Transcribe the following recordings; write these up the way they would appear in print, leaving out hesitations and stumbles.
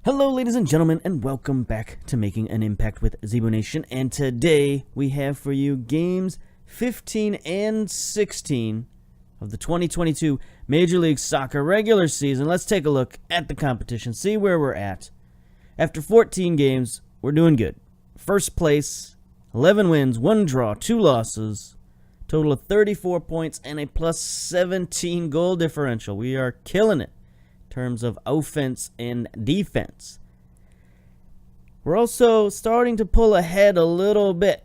Hello, ladies and gentlemen, and welcome back to Making an Impact with Zebu Nation. And today we have for you games 15 and 16 of the 2022 Major League Soccer regular season. Let's take a look at the competition, see where we're at. After 14 games, we're doing good. First place, 11 wins, 1 draw, 2 losses, total of 34 points, and a plus 17 goal differential. We are killing it terms of offense and defense. We're also starting to pull ahead a little bit.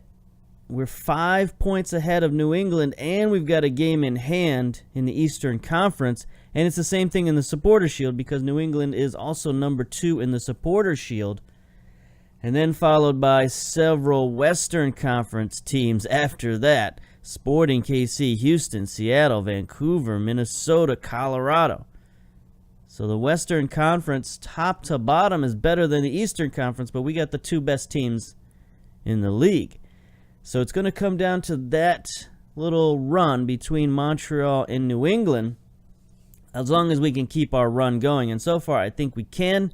We're 5 points ahead of New England, and we've got a game in hand in the Eastern Conference, and it's the same thing in the Supporters' Shield because New England is also number 2 in the Supporters' Shield, and then followed by several Western Conference teams after that: Sporting KC, Houston, Seattle, Vancouver, Minnesota, Colorado. So the Western Conference, top to bottom, is better than the Eastern Conference, but we got the 2 best teams in the league. So it's going to come down to that little run between Montreal and New England, as long as we can keep our run going. And so far, I think we can.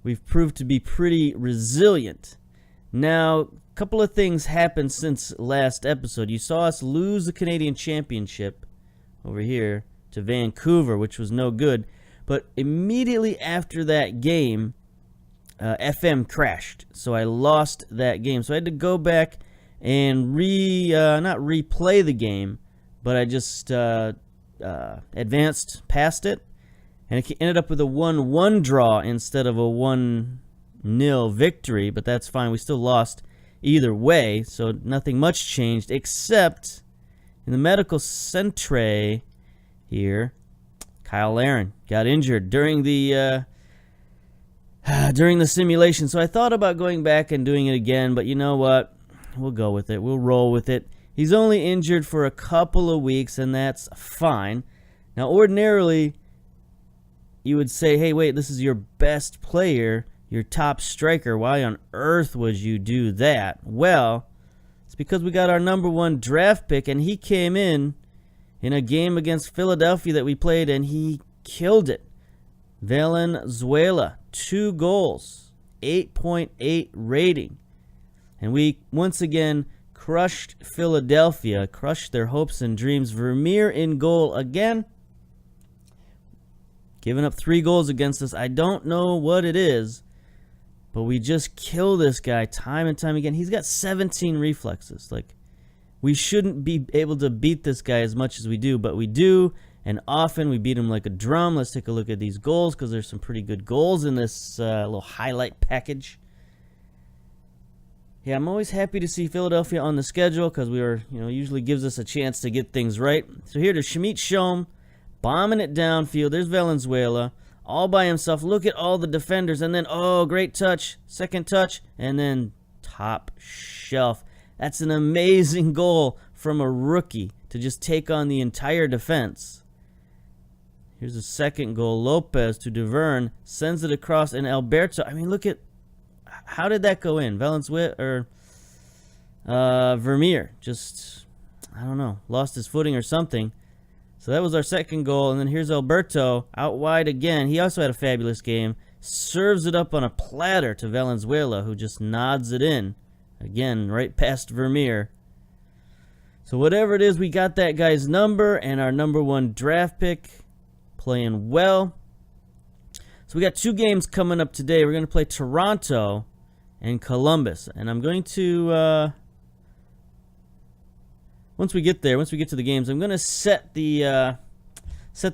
We've proved to be pretty resilient. Now, a couple of things happened since last episode. You saw us lose the Canadian Championship over here to Vancouver, which was no good. But immediately after that game, FM crashed, so I lost that game. So I had to go back and not replay the game, but I just advanced past it, and it ended up with a 1-1 draw instead of a 1-0 victory. But that's fine. We still lost either way, so nothing much changed, except in the medical centre here, Kyle Aaron got injured during the simulation. So I thought about going back and doing it again, but you know what? We'll go with it. We'll roll with it. He's only injured for a couple of weeks, and that's fine. Now, ordinarily, you would say, hey, wait, this is your best player, your top striker. Why on earth would you do that? Well, it's because we got our number 1 draft pick, and he came in a game against Philadelphia that we played, and he killed it. Valenzuela, 2 goals, 8.8 rating. And we, once again, crushed Philadelphia, crushed their hopes and dreams. Vermeer in goal again. Giving up 3 goals against us. I don't know what it is, but we just kill this guy time and time again. He's got 17 reflexes. We shouldn't be able to beat this guy as much as we do, but we do, and often we beat him like a drum. Let's take a look at these goals, because there's some pretty good goals in this little highlight package. Yeah, I'm always happy to see Philadelphia on the schedule, because usually gives us a chance to get things right. So here to Schmidt Shom, bombing it downfield. There's Valenzuela, all by himself. Look at all the defenders, and then, oh, great touch, second touch, and then top shelf. That's an amazing goal from a rookie to just take on the entire defense. Here's a second goal. Lopez to DeVerne, sends it across, and Alberto. I mean, look at, how did that go in? Valenzuela or Vermeer just, I don't know, lost his footing or something. So that was our second goal, and then here's Alberto out wide again. He also had a fabulous game. Serves it up on a platter to Valenzuela, who just nods it in. Again, right past Vermeer. So whatever it is, we got that guy's number, and our number 1 draft pick playing well. So we got 2 games coming up today. We're going to play Toronto and Columbus. And I'm going to, once we get to the games, I'm going to set the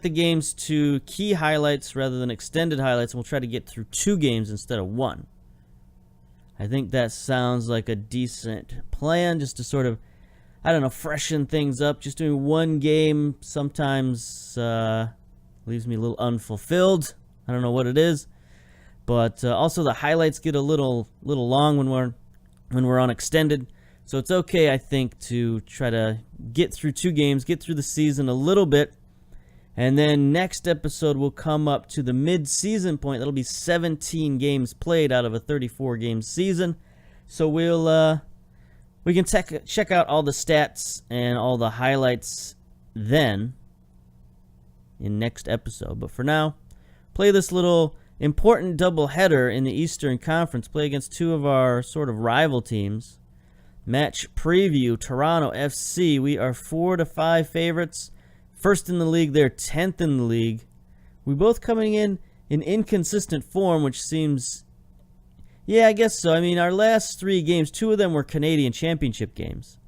games to key highlights rather than extended highlights, and we'll try to get through 2 games instead of 1. I think that sounds like a decent plan, just to sort of, I don't know, freshen things up. Just doing 1 game sometimes leaves me a little unfulfilled. I don't know what it is, but also the highlights get a little long when we're on extended. So it's okay, I think, to try to get through 2 games, get through the season a little bit, and then next episode we'll come up to the mid-season point. That'll be 17 games played out of a 34-game season. So we can check out all the stats and all the highlights then in next episode. But for now, play this little important doubleheader in the Eastern Conference. Play against two of our sort of rival teams. Match preview, Toronto FC. We are 4-5 favorites. First in the league, they're 10th in the league. We both coming in inconsistent form, which seems... Yeah, I guess so. I mean, our last 3 games, 2 of them were Canadian Championship games.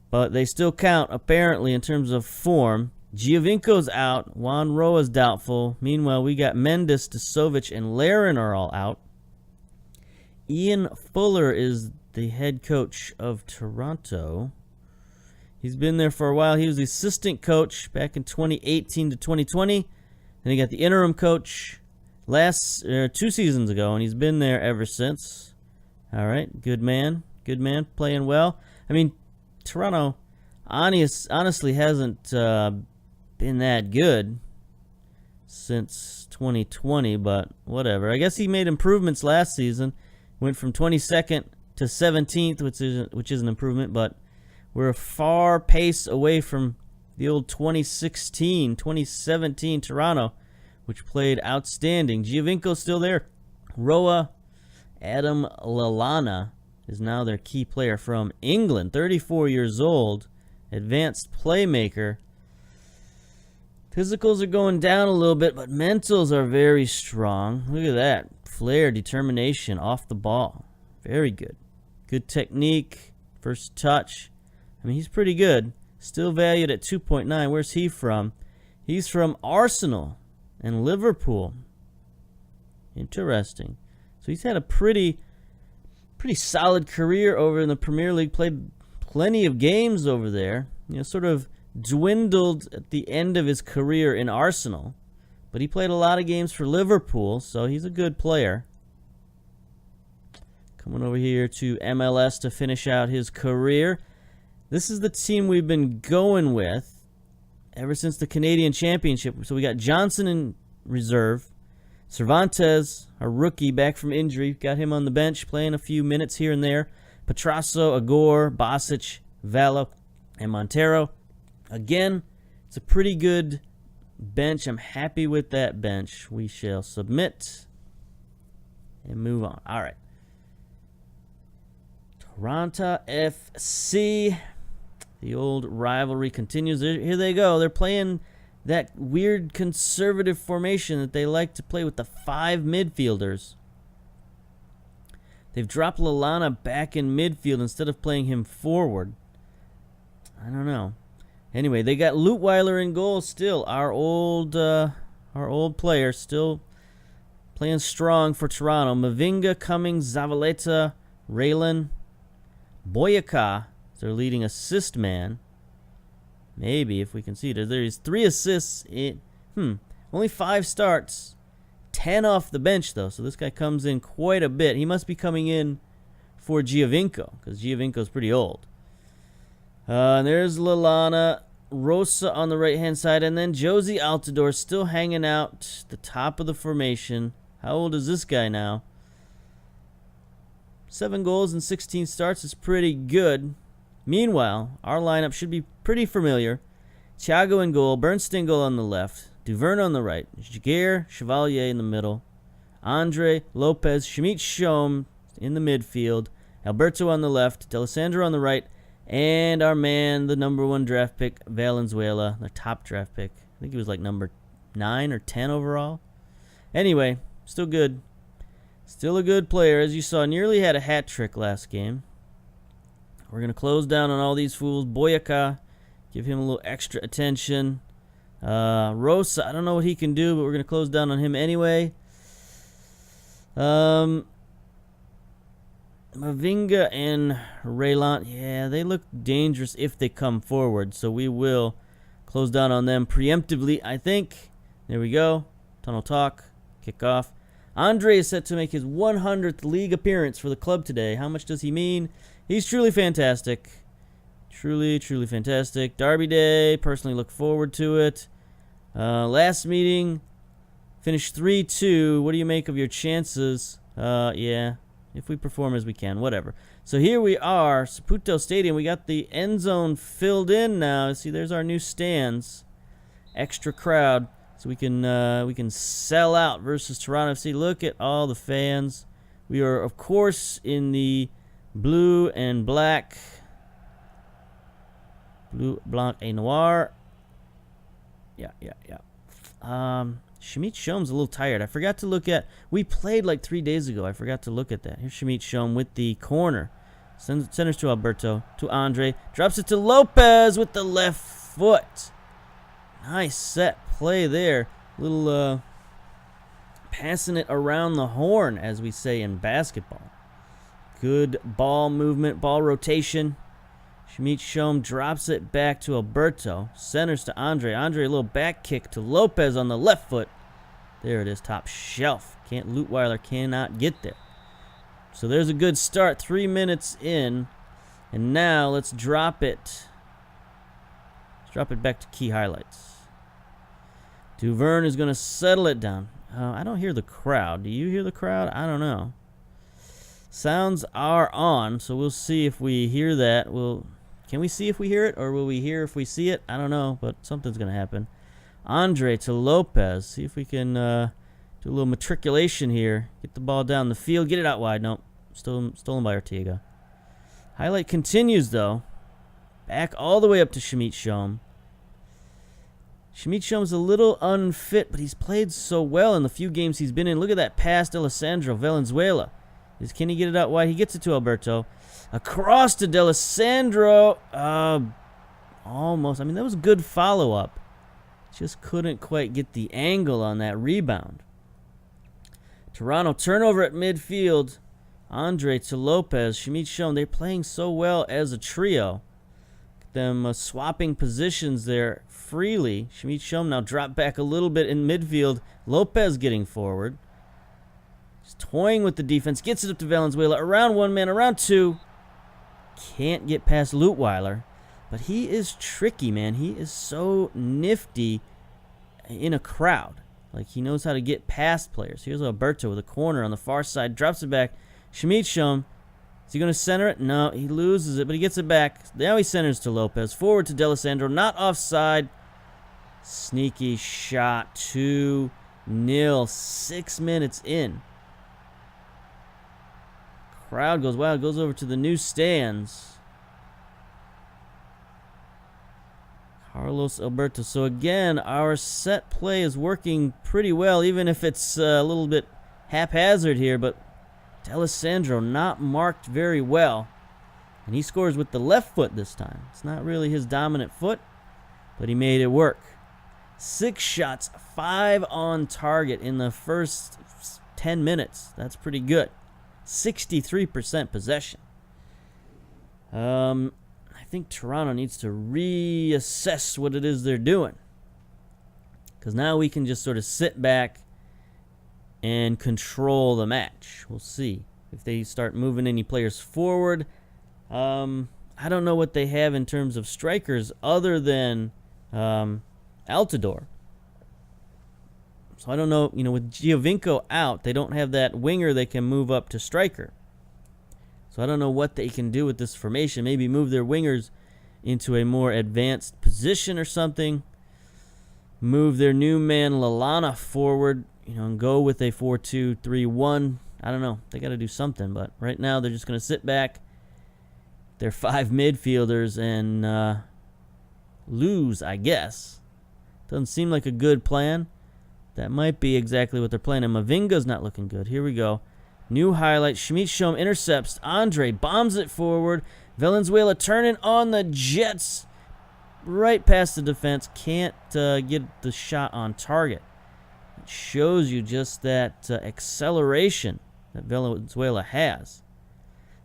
But they still count, apparently, in terms of form. Giovinco's out. Juan Roa's doubtful. Meanwhile, we got Mendes, Desovic, and Larin are all out. Ian Fuller is the head coach of Toronto. He's been there for a while. He was the assistant coach back in 2018 to 2020. Then he got the interim coach 2 seasons ago, and he's been there ever since. All right, good man. Good man, playing well. I mean, Toronto honestly hasn't been that good since 2020, but whatever. I guess he made improvements last season. Went from 22nd to 17th, which is an improvement, but we're a far pace away from the old 2016, 2017 Toronto, which played outstanding. Giovinco's still there. Roa, Adam Lallana is now their key player from England, 34 years old, advanced playmaker. Physicals are going down a little bit, but mentals are very strong. Look at that. Flair, determination, off the ball. Very good. Good technique, first touch. I mean, he's pretty good. Still valued at 2.9. Where's he from? He's from Arsenal and Liverpool. Interesting. So he's had a pretty solid career over in the Premier League. Played plenty of games over there. You know, sort of dwindled at the end of his career in Arsenal. But he played a lot of games for Liverpool, so he's a good player. Coming over here to MLS to finish out his career. This is the team we've been going with ever since the Canadian Championship. So we got Johnson in reserve. Cervantes, a rookie back from injury. Got him on the bench, playing a few minutes here and there. Petrasso, Agor, Basic, Valo, and Montero. Again, it's a pretty good bench. I'm happy with that bench. We shall submit and move on. All right. Toronto FC. The old rivalry continues. Here they go. They're playing that weird conservative formation that they like to play with the 5 midfielders. They've dropped Lallana back in midfield instead of playing him forward. I don't know. Anyway, they got Lutweiler in goal still. Our old player still playing strong for Toronto. Mavinga, Cummings, Zavaleta, Raylan, Boyaka is their leading assist man. Maybe, if we can see it. There's 3 assists. Only 5 starts. 10 off the bench, though. So this guy comes in quite a bit. He must be coming in for Giovinco, because Giovinco's pretty old. And there's Lallana, Rosa on the right-hand side, and then Josie Altidore still hanging out the top of the formation. How old is this guy now? 7 goals and 16 starts is pretty good. Meanwhile, our lineup should be pretty familiar. Thiago in goal, Bernstengel on the left, Duverne on the right, Jaguar, Chevalier in the middle, Andre, Lopez, Schmidt, Schom in the midfield, Alberto on the left, D'Alessandro on the right, and our man, the number 1 draft pick, Valenzuela, the top draft pick. I think he was like number 9 or 10 overall. Anyway, still good. Still a good player. As you saw, nearly had a hat trick last game. We're going to close down on all these fools. Boyaka, give him a little extra attention. Rosa, I don't know what he can do, but we're going to close down on him anyway. Mavinga and Raylan, yeah, they look dangerous if they come forward, so we will close down on them preemptively, I think. There we go. Tunnel talk. Kick off. Andre is set to make his 100th league appearance for the club today. How much does he mean? He's truly fantastic. Truly, truly fantastic. Derby Day, personally look forward to it. Last meeting, finished 3-2. What do you make of your chances? Yeah. If we perform as we can, whatever. So here we are, Saputo Stadium. We got the end zone filled in now. See, there's our new stands. Extra crowd. So we can sell out versus Toronto FC. Look at all the fans. We are, of course, in the blue and black. Blue, blanc, et noir. Yeah. Shamit Shom's a little tired. I forgot to look at... We played like 3 days ago. I forgot to look at that. Here's Shamit Shom with the corner. Centers to Alberto. To Andre. Drops it to Lopez with the left foot. Nice set play there. Little passing it around the horn, as we say in basketball. Good ball movement, ball rotation. Shamit Shom drops it back to Alberto. Centers to Andre. Andre, a little back kick to Lopez on the left foot. There it is, top shelf. Lutweiler cannot get there. So there's a good start. 3 minutes in. And now let's drop it. Let's drop it back to key highlights. Duverne is going to settle it down. I don't hear the crowd. Do you hear the crowd? I don't know. Sounds are on, so we'll see if we hear that. Can we see if we hear it, or will we hear if we see it? I don't know, but something's going to happen. Andre to Lopez. See if we can do a little matriculation here. Get the ball down the field. Get it out wide. Nope. Stolen by Ortega. Highlight continues, though. Back all the way up to Shamit Shom. Shamit Shom's a little unfit, but he's played so well in the few games he's been in. Look at that pass to Alessandro Valenzuela. Can he get it out wide? He gets it to Alberto. Across to D'Alessandro. Almost. I mean, that was a good follow-up. Just couldn't quite get the angle on that rebound. Toronto turnover at midfield. Andre to Lopez. Shamit Shom. They're playing so well as a trio. Them swapping positions there freely. Shamit Shom now dropped back a little bit in midfield. Lopez getting forward. Just toying with the defense. Gets it up to Valenzuela. Around one man. Around two. Can't get past Lutweiler. But he is tricky, man. He is so nifty in a crowd. Like, he knows how to get past players. Here's Alberto with a corner on the far side. Drops it back. Shamit Shom. Is he going to center it? No, he loses it, but he gets it back. Now he centers to Lopez. Forward to D'Alessandro. Not offside. Sneaky shot. 2-0. 6 minutes in. Crowd goes wild. Goes over to the new stands. Carlos Alberto. So again, our set play is working pretty well, even if it's a little bit haphazard here. But D'Alessandro not marked very well. And he scores with the left foot this time. It's not really his dominant foot, but he made it work. 6 shots, 5 on target in the first 10 minutes. That's pretty good. 63% possession. I think Toronto needs to reassess what it is they're doing. Because now we can just sort of sit back and control the match. We'll see if they start moving any players forward. I don't know what they have in terms of strikers other than Altidore. So I don't know, with Giovinco out, they don't have that winger they can move up to striker. So I don't know what they can do with this formation. Maybe move their wingers into a more advanced position or something. Move their new man Lallana forward, and go with a 4-2-3-1. I don't know. They got to do something, but right now they're just going to sit back. They're 5 midfielders and lose, I guess. Doesn't seem like a good plan. That might be exactly what they're playing. And Mavinga's not looking good. Here we go. New highlight. Shamit Shom intercepts. Andre bombs it forward. Valenzuela turning on the Jets. Right past the defense. Can't get the shot on target. It shows you just that acceleration that Valenzuela has.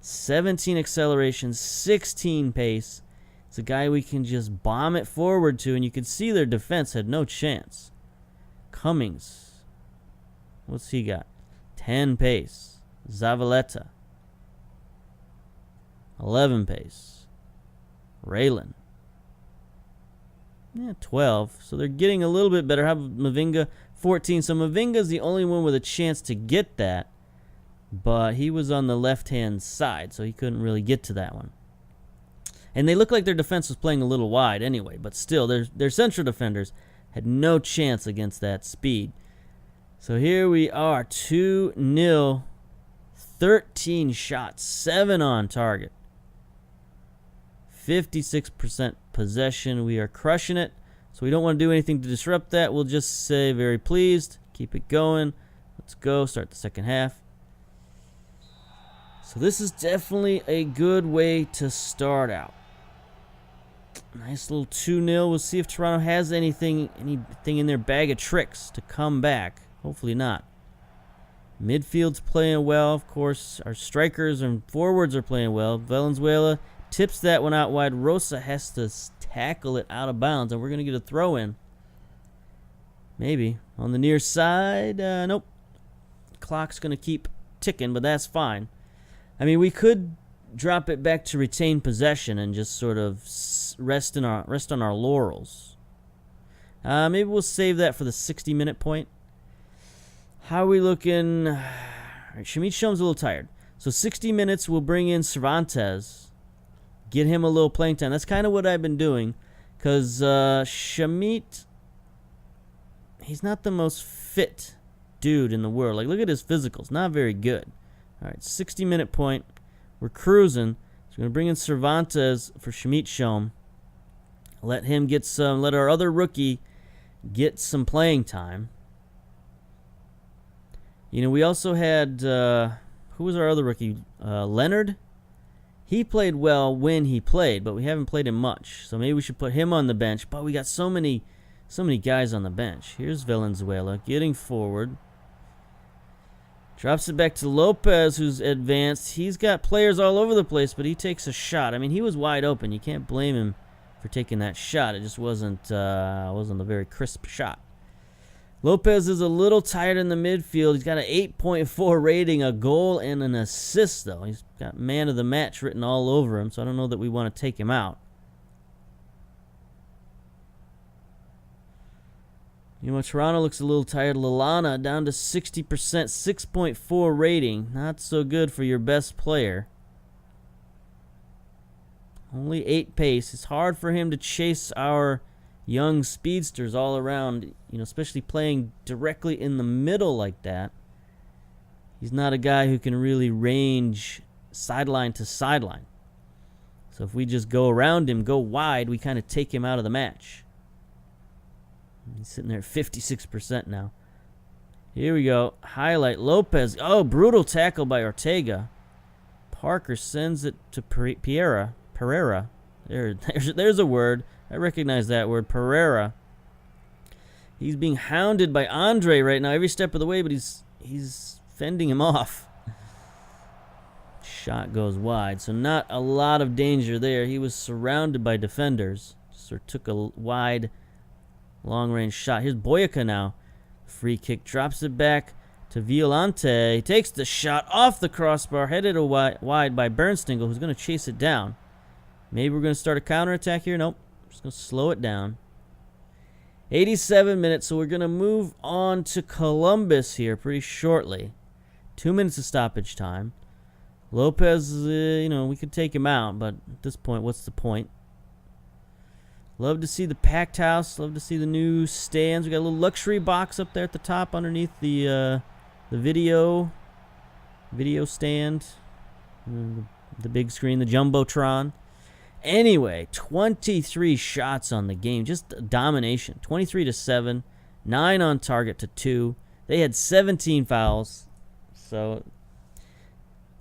17 acceleration, 16 pace. It's a guy we can just bomb it forward to, and you can see their defense had no chance. Cummings. What's he got? 10 pace. Zavaleta. 11 pace. Raylan. Yeah, 12. So they're getting a little bit better. How about Mavinga? 14. So Mavinga's the only one with a chance to get that. But he was on the left-hand side, so he couldn't really get to that one. And they look like their defense was playing a little wide anyway, but still, they're central defenders. Had no chance against that speed. So here we are, 2-0, 13 shots, 7 on target. 56% possession. We are crushing it. So we don't want to do anything to disrupt that. We'll just say very pleased. Keep it going. Let's go. Start the second half. So this is definitely a good way to start out. Nice little 2-0. We'll see if Toronto has anything in their bag of tricks to come back. Hopefully not. Midfield's playing well, of course. Our strikers and forwards are playing well. Valenzuela tips that one out wide. Rosa has to tackle it out of bounds, and we're going to get a throw in. Maybe. On the near side, nope. Clock's going to keep ticking, but that's fine. I mean, we could drop it back to retain possession and just sort of rest on our laurels. Maybe we'll save that for the 60-minute point. How are we looking? All right, Shamit Shom's a little tired. So 60 minutes, we'll bring in Cervantes. Get him a little playing time. That's kind of what I've been doing. Because Shamit, he's not the most fit dude in the world. Like, look at his physicals. Not very good. All right, 60-minute point. We're cruising. So we're going to bring in Cervantes for Shamit Shom. Let him get some, let our other rookie get some playing time. You know, we also had, who was our other rookie? Leonard. He played well when he played, but we haven't played him much. So maybe we should put him on the bench. But we got so many guys on the bench. Here's Valenzuela getting forward. Drops it back to Lopez, who's advanced. He's got players all over the place, but he takes a shot. I mean, he was wide open. You can't blame him for taking that shot. It just wasn't a very crisp shot. Lopez is a little tired in the midfield. He's got an 8.4 rating, a goal, and an assist, though. He's got man of the match written all over him, so I don't know that we want to take him out. You know, Toronto looks a little tired. Lallana down to 60%, 6.4 rating. Not so good for your best player. Only 8 pace. It's hard for him to chase our young speedsters all around, you know, especially playing directly in the middle like that. He's not a guy who can really range sideline to sideline. So if we just go around him, go wide, we kind of take him out of the match. He's sitting there at 56% now. Here we go. Highlight. Lopez. Oh, brutal tackle by Ortega. Parker sends it to Pereira. There's a word. I recognize that word. Pereira. He's being hounded by Andre right now every step of the way, but he's fending him off. Shot goes wide, so not a lot of danger there. He was surrounded by defenders. Sort of took a wide, long-range shot. Here's Boyka now. Free kick, drops it back to Violante. He takes the shot off the crossbar, headed wide by Bernstengel, who's going to chase it down. Maybe we're going to start a counterattack here. Nope. Just going to slow it down. 87 minutes, so we're going to move on to Columbus here pretty shortly. 2 minutes of stoppage time. Lopez, you know, we could take him out, but at this point, what's the point? Love to see the packed house. Love to see the new stands. We got a little luxury box up there at the top underneath the video stand. The big screen, the Jumbotron. Anyway, 23 shots on the game. Just domination. 23-7. 9 on target to 2. They had 17 fouls. So,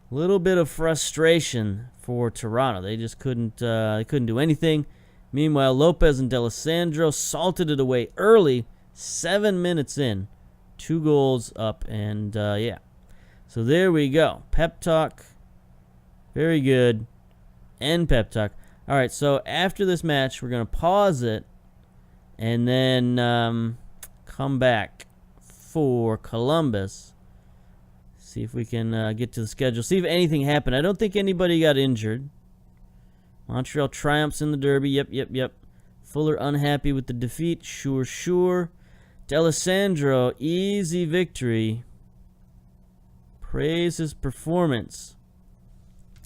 a little bit of frustration for Toronto. They just couldn't do anything. Meanwhile, Lopez and D'Alessandro salted it away early. 7 minutes in. 2 goals up. And, yeah. So, there we go. Pep talk. Very good. End pep talk. All right, so after this match, we're going to pause it and then come back for Columbus. See if we can get to the schedule. See if anything happened. I don't think anybody got injured. Montreal triumphs in the derby. Yep. Fuller unhappy with the defeat. Sure. D'Alessandro, easy victory. Praise his performance.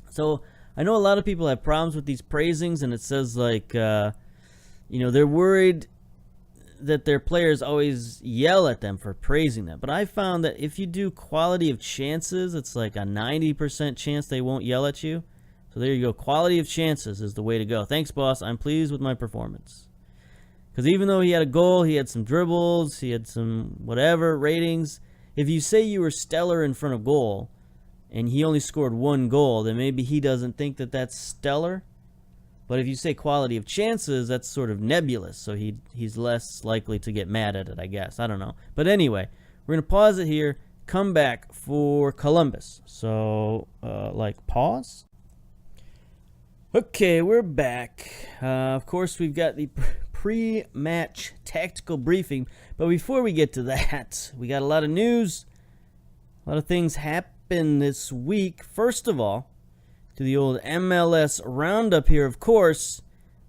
So, I know a lot of people have problems with these praisings, and it says, like, you know, they're worried that their players always yell at them for praising them, but I found that if you do quality of chances, it's like a 90% chance they won't yell at you. So there you go. Quality of chances is the way to go. Thanks, boss. I'm pleased with my performance. Because even though he had a goal, he had some dribbles, he had some whatever ratings. If you say you were stellar in front of goal and he only scored 1 goal, then maybe he doesn't think that that's stellar. But if you say quality of chances, that's sort of nebulous, so he's less likely to get mad at it, I guess. I don't know. But anyway, we're going to pause it here, come back for Columbus. So, pause. Okay, we're back. Of course, we've got the pre-match tactical briefing. But before we get to that, we got a lot of news. A lot of things happened this week. First of all, to the old MLS roundup here, of course,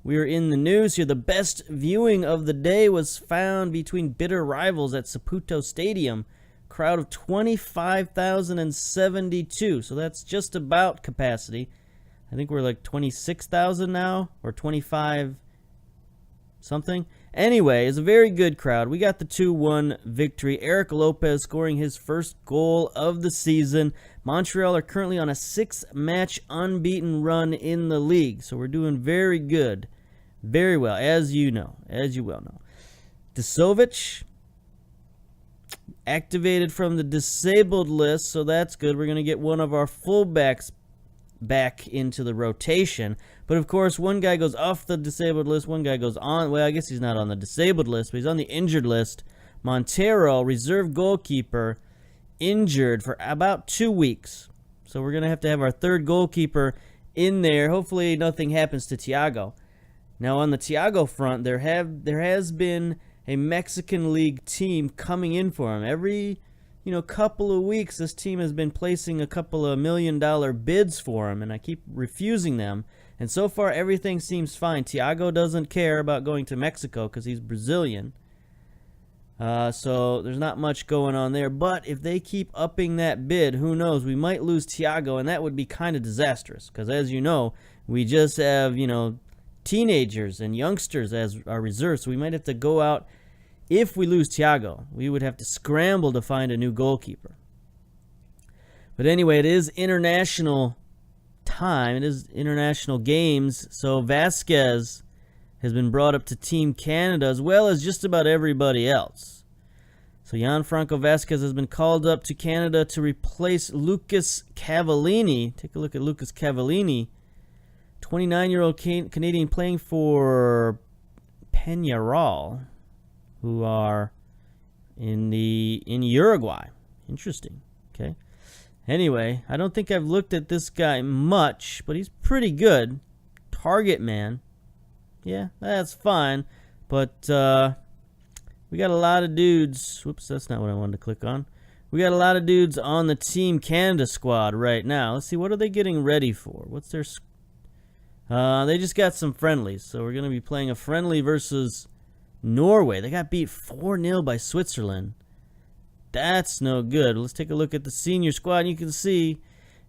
we are in the news here. The best viewing of the day was found between bitter rivals at Saputo Stadium. Crowd of 25,072. So that's just about capacity. I think we're like 26,000 now, or 25 something. Anyway, it's a very good crowd. We got the 2-1 victory. Eric Lopez scoring his first goal of the season. Montreal are currently on a 6-match unbeaten run in the league. So we're doing very good. Very well, as you well know. Desovic activated from the disabled list, so that's good. We're going to get one of our fullbacks back into the rotation. But of course, one guy goes off the disabled list, one guy goes on. Well, I guess he's not on the disabled list, but he's on the injured list. Montreal, reserve goalkeeper, injured for about 2 weeks. So we're going to have our third goalkeeper in there. Hopefully nothing happens to Thiago. Now on the Thiago front, there has been a Mexican League team coming in for him. Every couple of weeks, this team has been placing a couple of $1 million bids for him, and I keep refusing them. And so far, everything seems fine. Thiago doesn't care about going to Mexico because he's Brazilian. So there's not much going on there. But if they keep upping that bid, who knows? We might lose Thiago, and that would be kind of disastrous. Because as you know, we just have, teenagers and youngsters as our reserves. So we might have to go out. If we lose Thiago, we would have to scramble to find a new goalkeeper. But anyway, it is international time. It is international games. So Vasquez has been brought up to Team Canada as well as just about everybody else. So Gianfranco Vasquez has been called up to Canada to replace Lucas Cavallini. Take a look at Lucas Cavallini, 29-year-old Canadian playing for Peñarol, who are in Uruguay. Interesting. Okay. Anyway, I don't think I've looked at this guy much, but he's pretty good. Target man. Yeah, that's fine. But we got a lot of dudes. Whoops, that's not what I wanted to click on. We got a lot of dudes on the Team Canada squad right now. Let's see, what are they getting ready for? What's their... they just got some friendlies. So we're going to be playing a friendly versus Norway. They got beat 4-0 by Switzerland. That's no good. Let's take a look at the senior squad. And you can see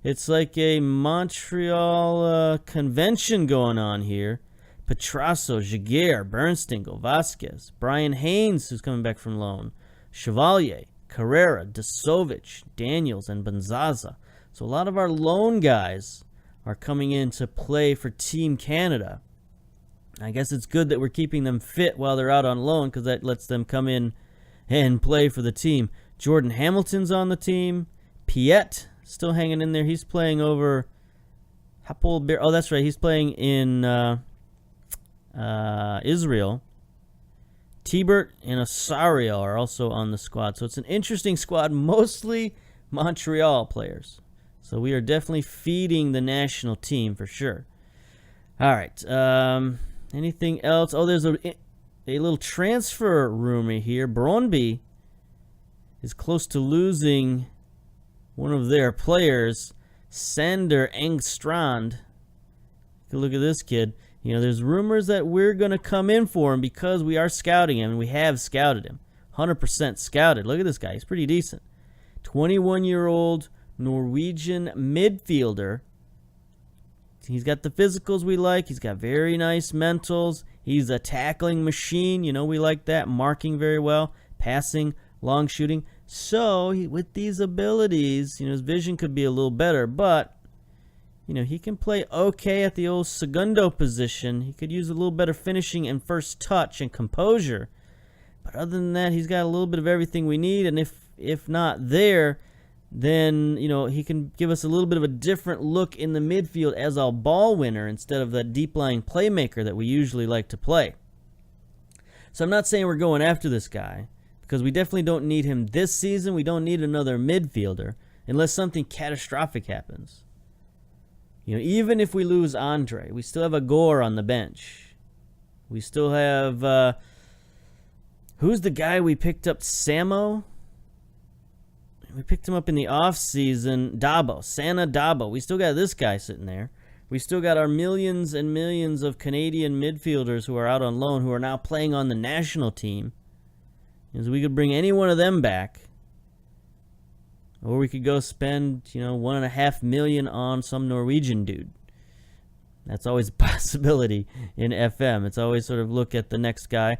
it's like a Montreal convention going on here. Petrasso, Jaguar, Bernsteingle, Vasquez, Brian Haynes, who's coming back from loan, Chevalier, Carrera, Desovic, Daniels, and Benzaza. So a lot of our loan guys are coming in to play for Team Canada. I guess it's good that we're keeping them fit while they're out on loan because that lets them come in and play for the team. Jordan Hamilton's on the team. Piet still hanging in there. He's playing over Hapoel Beer. Oh, that's right. He's playing in Israel. Tibert and Osario are also on the squad. So it's an interesting squad, mostly Montreal players. So we are definitely feeding the national team for sure. All right. Anything else? Oh, there's a little transfer rumor here. Brøndby is close to losing one of their players, Sander Engstrand. Take a look at this kid. There's rumors that we're going to come in for him because we are scouting him, and we have scouted him. 100% scouted. Look at this guy. He's pretty decent. 21-year-old Norwegian midfielder. He's got the physicals we like. He's got very nice mentals. He's a tackling machine. You know, we like that. Marking very well. Passing, long shooting. So, with these abilities, you know, his vision could be a little better. But, you know, he can play okay at the old segundo position. He could use a little better finishing and first touch and composure. But other than that, he's got a little bit of everything we need. And if not there, then, you know, he can give us a little bit of a different look in the midfield as a ball winner instead of that deep-lying playmaker that we usually like to play. So I'm not saying we're going after this guy, because we definitely don't need him this season. We don't need another midfielder unless something catastrophic happens. You know, even if we lose Andre, we still have a Gore on the bench. We still have, who's the guy we picked up? Samo? We picked him up in the offseason. Dabo. Sana Dabo. We still got this guy sitting there. We still got our millions and millions of Canadian midfielders who are out on loan, who are now playing on the national team. So we could bring any one of them back. Or we could go spend, you know, $1.5 million on some Norwegian dude. That's always a possibility in FM. It's always sort of look at the next guy.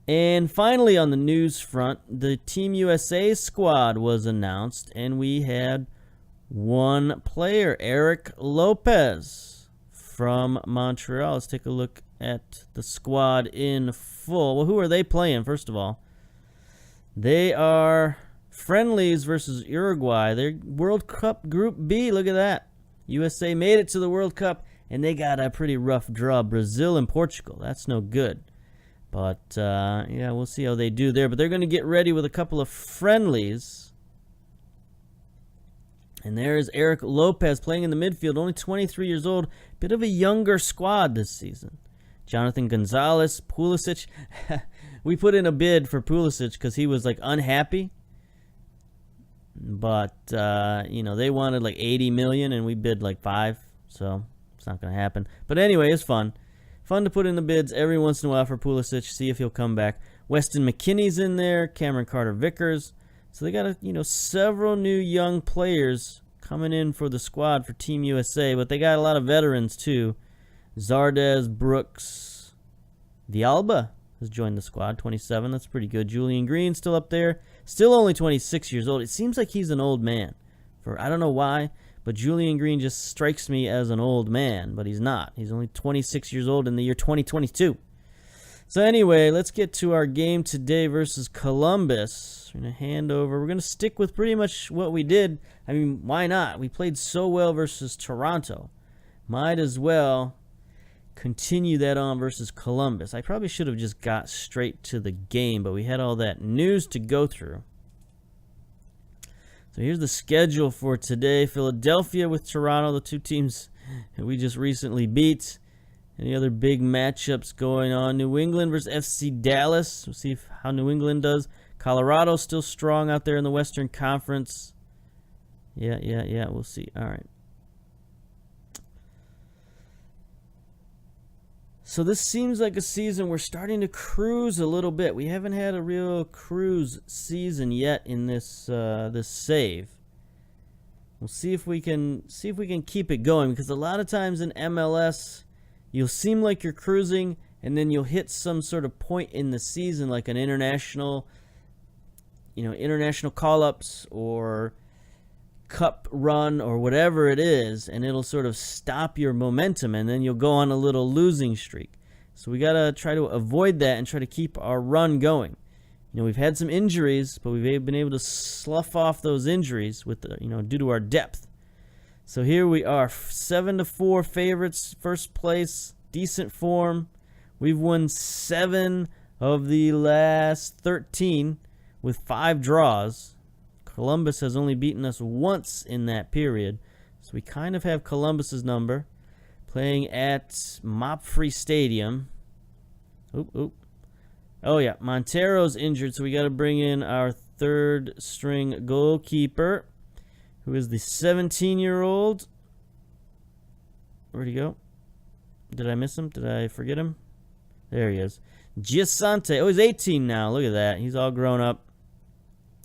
And finally, on the news front, the Team USA squad was announced, and we had one player, Eric Lopez from Montreal. Let's take a look at the squad in full. Well, who are they playing, first of all? They are friendlies versus Uruguay. They're World Cup Group B. Look at that. USA made it to the World Cup, and they got a pretty rough draw. Brazil and Portugal. That's no good. But, yeah, we'll see how they do there. But they're going to get ready with a couple of friendlies. And there's Eric Lopez playing in the midfield, only 23 years old. Bit of a younger squad this season. Jonathan Gonzalez, Pulisic. We put in a bid for Pulisic because he was, like, unhappy. But, you know, they wanted, like, $80 million, and we bid, like, $5 million. So, it's not going to happen. But anyway, it's fun. Fun to put in the bids every once in a while for Pulisic, see if he'll come back. Weston McKennie's in there, Cameron Carter-Vickers. So they got, you know, several new young players coming in for the squad for Team USA, but they got a lot of veterans too. Zardes, Brooks, Villalba has joined the squad, 27. That's pretty good. Julian Green still up there, still only 26 years old. It seems like he's an old man. I don't know why. But Julian Green just strikes me as an old man, but he's not. He's only 26 years old in the year 2022. So anyway, let's get to our game today versus Columbus. We're going to hand over. We're going to stick with pretty much what we did. I mean, why not? We played so well versus Toronto. Might as well continue that on versus Columbus. I probably should have just got straight to the game, but we had all that news to go through. So here's the schedule for today. Philadelphia with Toronto, the two teams that we just recently beat. Any other big matchups going on? New England versus FC Dallas. We'll see how New England does. Colorado still strong out there in the Western Conference. Yeah. We'll see. All right. So this seems like a season we're starting to cruise a little bit. We haven't had a real cruise season yet in this this save. We'll see if we can keep it going, because a lot of times in MLS you'll seem like you're cruising and then you'll hit some sort of point in the season, like an international call-ups or cup run or whatever it is, and it'll sort of stop your momentum, and then you'll go on a little losing streak. So we got to try to avoid that and try to keep our run going. You know, we've had some injuries, but we've been able to slough off those injuries with due to our depth. So here we are, 7-4 favorites, first place, decent form. We've won 7 of the last 13 with 5 draws. Columbus has only beaten us once in that period, so we kind of have Columbus's number. Playing at Mopfree Stadium. Oh yeah, Montero's injured, so we got to bring in our third string goalkeeper, who is the 17-year-old. Where'd he go? Did I miss him? Did I forget him? There he is. Giasante. Oh, he's 18 now. Look at that. He's all grown up.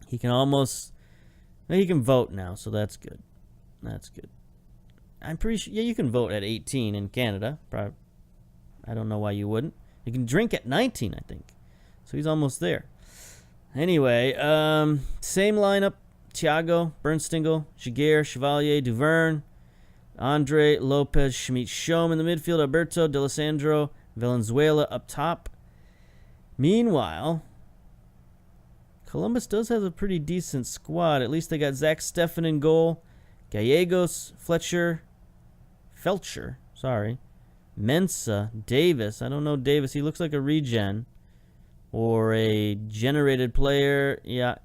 He can vote now, so that's good. That's good. I'm pretty sure, yeah, you can vote at 18 in Canada. Probably, I don't know why you wouldn't. He can drink at 19, I think. So he's almost there. Anyway, same lineup. Thiago, Bernstingel, Jaguar, Chevalier, Duverne, Andre, Lopez, Schmidt-Schoem in the midfield, Alberto, D'Alessandro, Valenzuela up top. Meanwhile, Columbus does have a pretty decent squad. At least they got Zach Steffen in goal, Gallegos, Felcher, Mensah, Davis. I don't know Davis. He looks like a regen or a generated player. Yeah.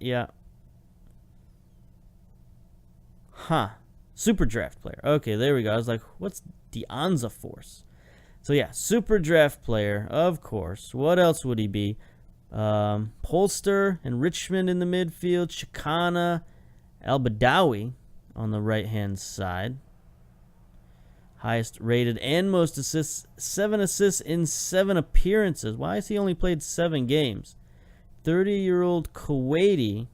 Huh. Super draft player. Okay, there we go. I was like, what's the Anza Force? So yeah, super draft player, of course. What else would he be? Polster and Richmond in the midfield. Chicana, Al-Badawi on the right-hand side. Highest rated and most assists. 7 assists in 7 appearances. Why has he only played 7 games? 30-year-old Kuwaiti.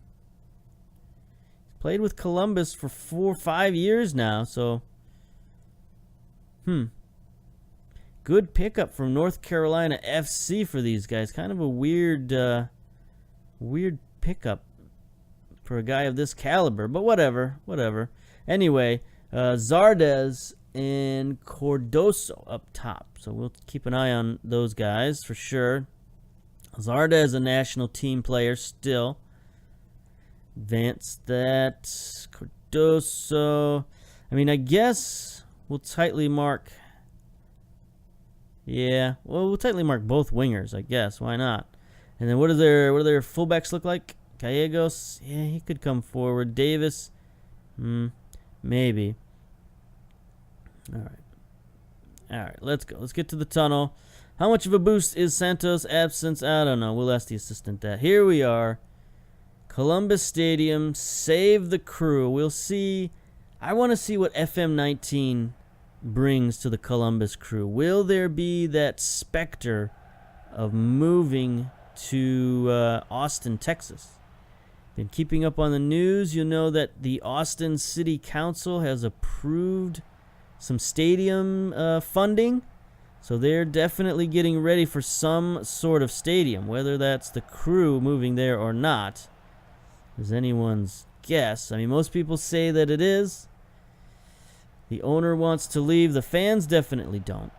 Played with Columbus for 4 or 5 years now, so good pickup from North Carolina FC for these guys. Kind of a weird pickup for a guy of this caliber, but whatever. Anyway, Zardes and Cardoso up top, so we'll keep an eye on those guys for sure. Zardes, a national team player still. Advance that. Cardoso. I mean, I guess we'll tightly mark. Yeah, well, we'll tightly mark both wingers, I guess. Why not? And then what do their fullbacks look like? Gallegos. Yeah, he could come forward. Davis. Maybe. All right, let's go. Let's get to the tunnel. How much of a boost is Santos' absence? I don't know. We'll ask the assistant that. Here we are. Columbus Stadium, save the crew. We'll see. I want to see what FM19 brings to the Columbus crew. Will there be that specter of moving to Austin, Texas? Been keeping up on the news. You'll know that the Austin City Council has approved some stadium funding. So they're definitely getting ready for some sort of stadium. Whether that's the crew moving there or not is anyone's guess. I mean, most people say that it is. The owner wants to leave. The fans definitely don't.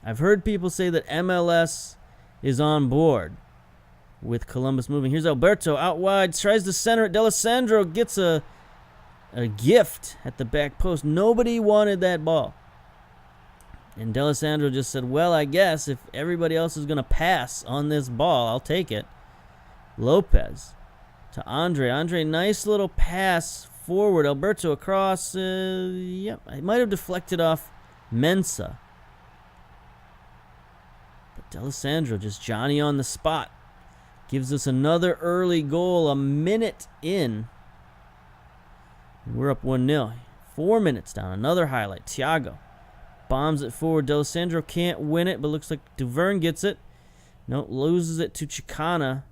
I've heard people say that MLS is on board with Columbus moving. Here's Alberto out wide. Tries to center it. D'Alessandro gets a gift at the back post. Nobody wanted that ball. And D'Alessandro just said, well, I guess if everybody else is going to pass on this ball, I'll take it. Lopez to Andre. Andre, nice little pass forward. Alberto across. Yep, he might have deflected off Mensah. But D'Alessandro, just Johnny on the spot, gives us another early goal a minute in. We're up 1-0. 4 minutes down. Another highlight. Thiago bombs it forward. D'Alessandro can't win it, but looks like Duverne gets it. No, loses it to Chicana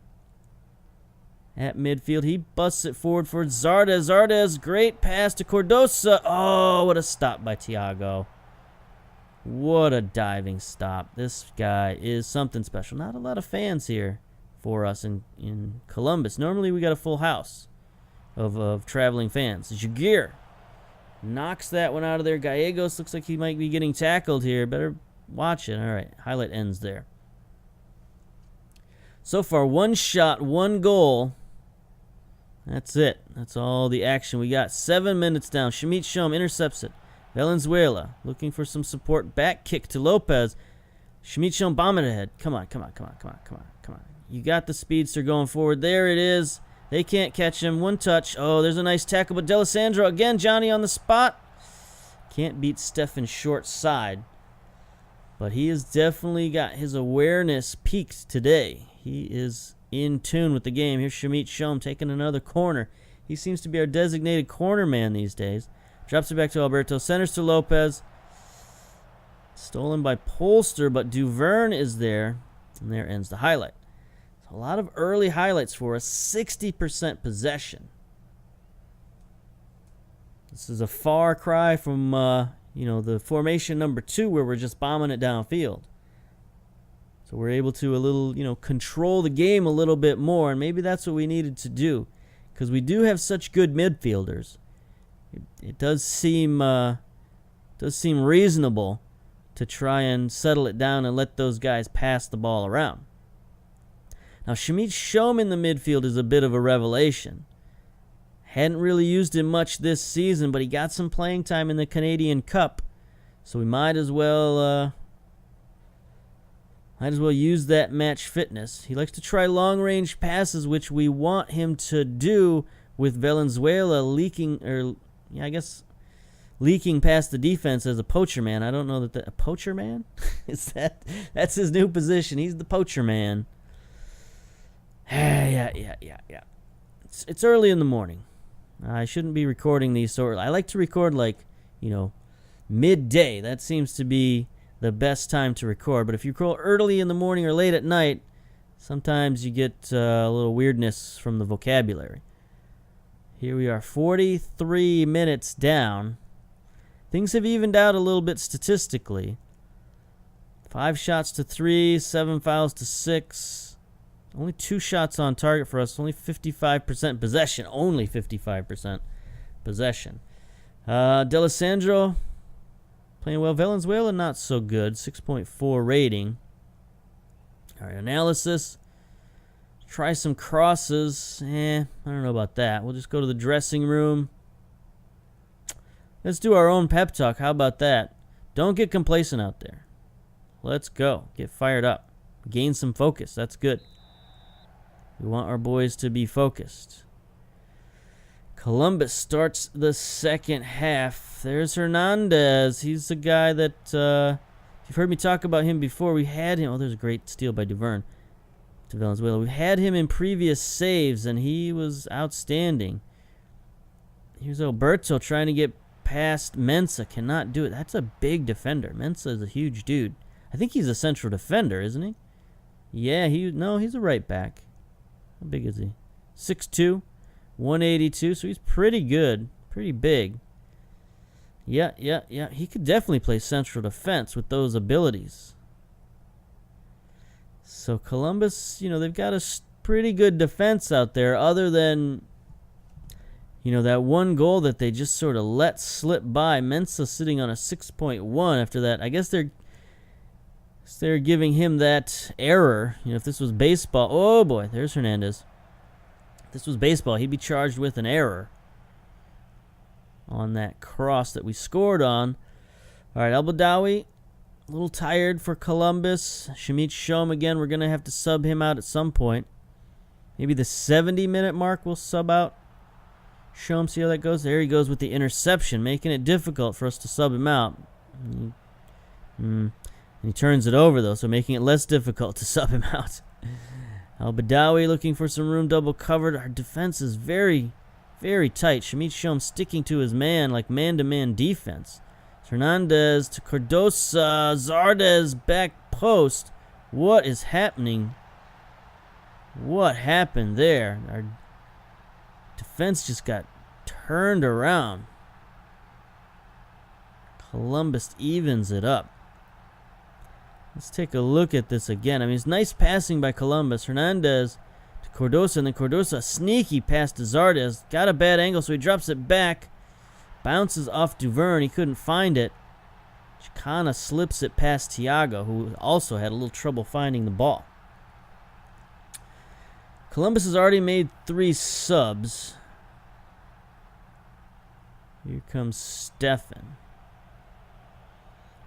at midfield. He busts it forward for Zardes. Zardes, great pass to Cardoso. Oh, what a stop by Thiago. What a diving stop. This guy is something special. Not a lot of fans here for us in Columbus. Normally we got a full house of traveling fans. Jaguar knocks that one out of there. Gallegos looks like he might be getting tackled here. Better watch it. All right, highlight ends there. So far, 1 shot, 1 goal. That's it. That's all the action we got. 7 minutes down. Schmidt-Schoem intercepts it. Valenzuela looking for some support. Back kick to Lopez. Schmidt-Schoem bombing ahead. Come on. You got the speedster going forward. There it is. They can't catch him. 1 touch. Oh, there's a nice tackle. But D'Alessandro, again, Johnny on the spot. Can't beat Steffen short side. But he has definitely got his awareness peaked today. He is in tune with the game. Here's Schmidt-Schoem taking another corner. He seems to be our designated corner man these days. Drops it back to Alberto. Centers to Lopez. Stolen by Polster, but Duverne is there. And there ends the highlight. A lot of early highlights for us. 60% possession. This is a far cry from, the formation number 2 where we're just bombing it downfield. So we're able to control the game a little bit more, and maybe that's what we needed to do, because we do have such good midfielders. It does seem reasonable to try and settle it down and let those guys pass the ball around. Now, Shamit Shom in the midfield is a bit of a revelation. Hadn't really used him much this season, but he got some playing time in the Canadian Cup, so we might as well use that match fitness. He likes to try long-range passes, which we want him to do with Valenzuela leaking past the defense as a poacher man. I don't know that a poacher man? That's his new position. He's the poacher man. Yeah. It's early in the morning. I shouldn't be recording these so early. I like to record midday. That seems to be the best time to record. But if you record early in the morning or late at night, sometimes you get a little weirdness from the vocabulary. Here we are, 43 minutes down. Things have evened out a little bit statistically. 5 shots to 3, 7 fouls to 6. Only 2 shots on target for us. Only 55% possession. Only 55% possession. D'Alessandro playing well. Valenzuela not so good. 6.4 rating. All right, analysis. Try some crosses. I don't know about that. We'll just go to the dressing room. Let's do our own pep talk. How about that? Don't get complacent out there. Let's go. Get fired up. Gain some focus. That's good. We want our boys to be focused. Columbus starts the second half. There's Hernandez. He's the guy that, if you've heard me talk about him before, we had him. Oh, there's a great steal by Duvern to Valenzuela. We've had him in previous saves, and he was outstanding. Here's Alberto trying to get past Mensah. Cannot do it. That's a big defender. Mensah is a huge dude. I think he's a central defender, isn't he? Yeah, he's a right back. How big is he? 6'2", 182, so he's pretty good. Pretty big. Yeah. He could definitely play central defense with those abilities. So Columbus, they've got a pretty good defense out there, other than, that one goal that they just sort of let slip by. Mensah sitting on a 6.1 after that. I guess they're giving him that error. If this was baseball, oh boy, there's Hernandez. If this was baseball, he'd be charged with an error on that cross that we scored on. All right, El Badawi, a little tired for Columbus. Shamit Shom again. We're going to have to sub him out at some point. Maybe the 70-minute mark we'll sub out Shom. See how that goes? There he goes with the interception, making it difficult for us to sub him out. And he turns it over, though, so making it less difficult to sub him out. El Badawi looking for some room, double covered. Our defense is very, very tight. Shamit Shom sticking to his man, like man-to-man defense. Hernandez to Cardosa. Zardes back post. What is happening? What happened there? Our defense just got turned around. Columbus evens it up. Let's take a look at this again. I mean, it's nice passing by Columbus. Hernandez to Cardosa, and then Cardosa, sneaky pass to Zardes. Got a bad angle, so he drops it back. Bounces off Duvern. He couldn't find it. Chicana slips it past Thiago, who also had a little trouble finding the ball. Columbus has already made 3 subs. Here comes Stefan.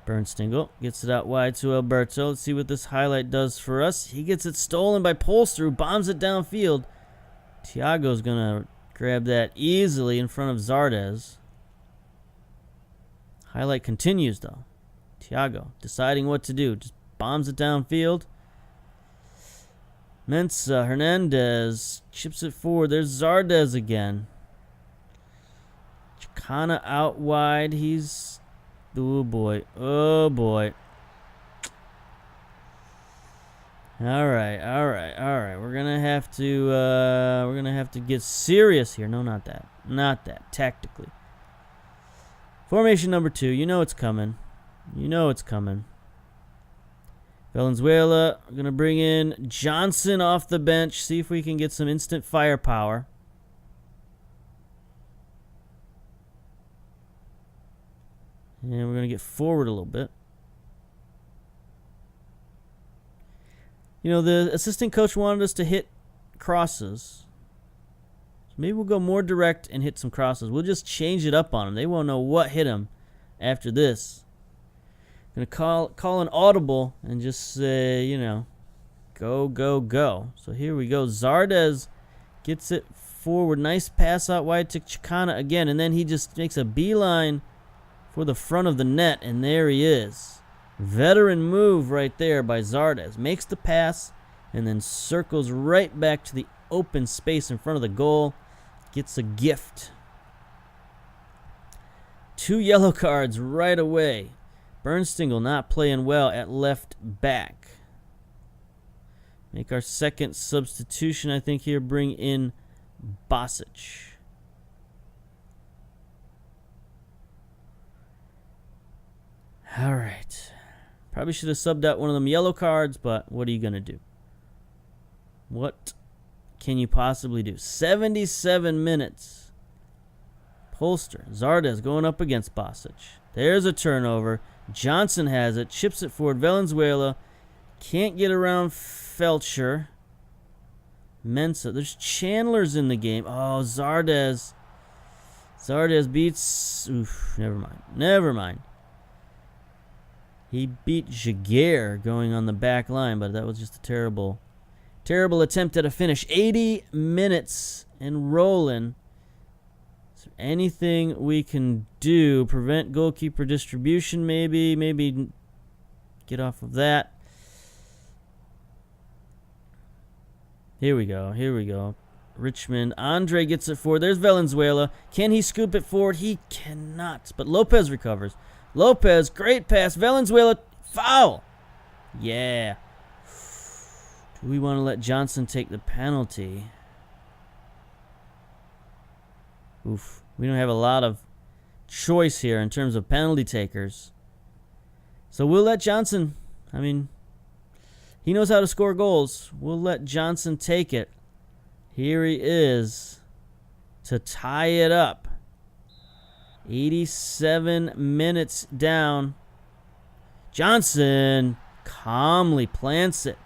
Bernstingle gets it out wide to Alberto. Let's see what this highlight does for us. He gets it stolen by Polster, who bombs it downfield. Thiago's going to grab that easily in front of Zardes. Highlight continues, though. Thiago deciding what to do. Just bombs it downfield. Mensah, Hernandez chips it forward. There's Zardes again. Chicana out wide. He's... oh boy. Oh boy. All right. We're gonna have to get serious here. No, not that. Not that. Tactically. Formation number 2. You know it's coming. Valenzuela, going to bring in Johnson off the bench. See if we can get some instant firepower. And we're going to get forward a little bit. You know, the assistant coach wanted us to hit crosses. So maybe we'll go more direct and hit some crosses. We'll just change it up on them. They won't know what hit them after this. Going to call an audible and just say, you know, go, go, go. So here we go. Zardes gets it forward. Nice pass out wide to Chicana again. And then he just makes a beeline for the front of the net. And there he is. Veteran move right there by Zardes. Makes the pass and then circles right back to the open space in front of the goal. Gets a gift. 2 yellow cards right away. Bernstingle not playing well at left back. Make our second substitution, I think, here. Bring in Bosic. All right. Probably should have subbed out one of them yellow cards, but what are you going to do? What can you possibly do? 77 minutes. Polster. Zardes going up against Bosic. There's a turnover. Johnson has it. Chips it forward. Valenzuela can't get around Felcher. Mensah. There's Chandlers in the game. Oh, Zardes. Zardes beats... Oof, never mind. Never mind. He beat Jaguar going on the back line, but that was just a terrible attempt at a finish. 80 minutes and rolling. Is there anything we can do? Prevent goalkeeper distribution, maybe. Maybe get off of that. Here we go. Here we go. Richmond. Andre gets it forward. There's Valenzuela. Can he scoop it forward? He cannot. But Lopez recovers. Lopez, great pass. Valenzuela, foul. Yeah. Do we want to let Johnson take the penalty? Oof. We don't have a lot of choice here in terms of penalty takers. So we'll let Johnson, I mean, he knows how to score goals. We'll let Johnson take it. Here he is to tie it up. 87 minutes down. Johnson calmly plants it.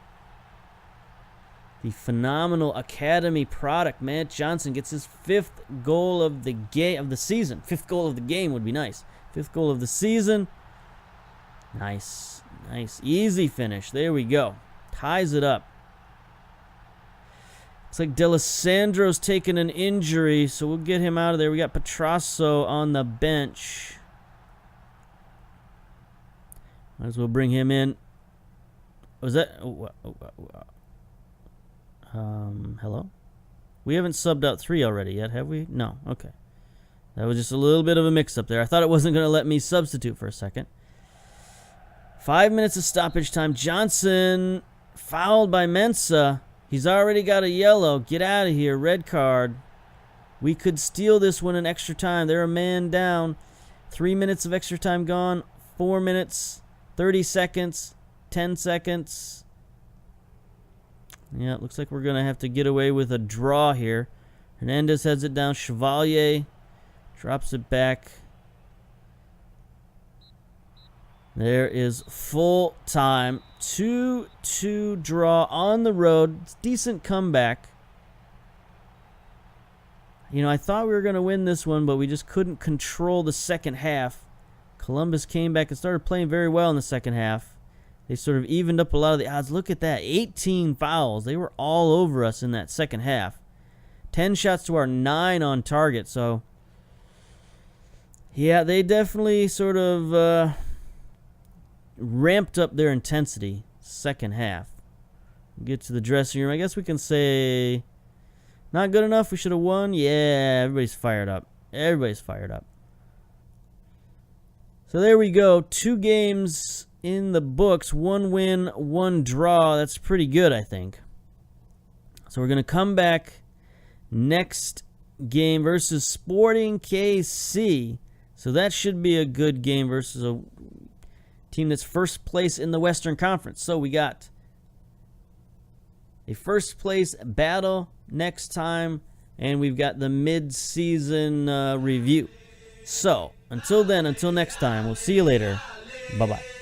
The phenomenal academy product, Matt Johnson, gets his 5th goal of the season. 5th goal of the game would be nice. 5th goal of the season. Nice. Nice. Easy finish. There we go. Ties it up. Looks like D'Alessandro's taken an injury, so we'll get him out of there. We got Petrasso on the bench. Might as well bring him in. Was that... hello? We haven't subbed out 3 already yet, have we? No. Okay. That was just a little bit of a mix-up there. I thought it wasn't going to let me substitute for a second. 5 minutes of stoppage time. Johnson fouled by Mensah. He's already got a yellow. Get out of here. Red card. We could steal this one in extra time. They're a man down. 3 minutes of extra time gone. 4 minutes. 30 seconds. 10 seconds. Yeah, it looks like we're going to have to get away with a draw here. Hernandez heads it down. Chevalier drops it back. There is full time. 2-2 draw on the road. It's decent comeback. You know, I thought we were going to win this one, but we just couldn't control the second half. Columbus came back and started playing very well in the second half. They sort of evened up a lot of the odds. Look at that. 18 fouls. They were all over us in that second half. 10 shots to our 9 on target. So, yeah, they definitely sort of ramped up their intensity second half. Get to the dressing room. I guess we can say not good enough. We should have won. Yeah, everybody's fired up. Everybody's fired up. So there we go. 2 games in the books. 1 win, 1 draw. That's pretty good, I think. So we're going to come back next game versus Sporting KC. So that should be a good game versus a team that's first place in the Western Conference. So we got a first place battle next time, and we've got the mid-season review. So until then, until next time, we'll see you later. Bye-bye.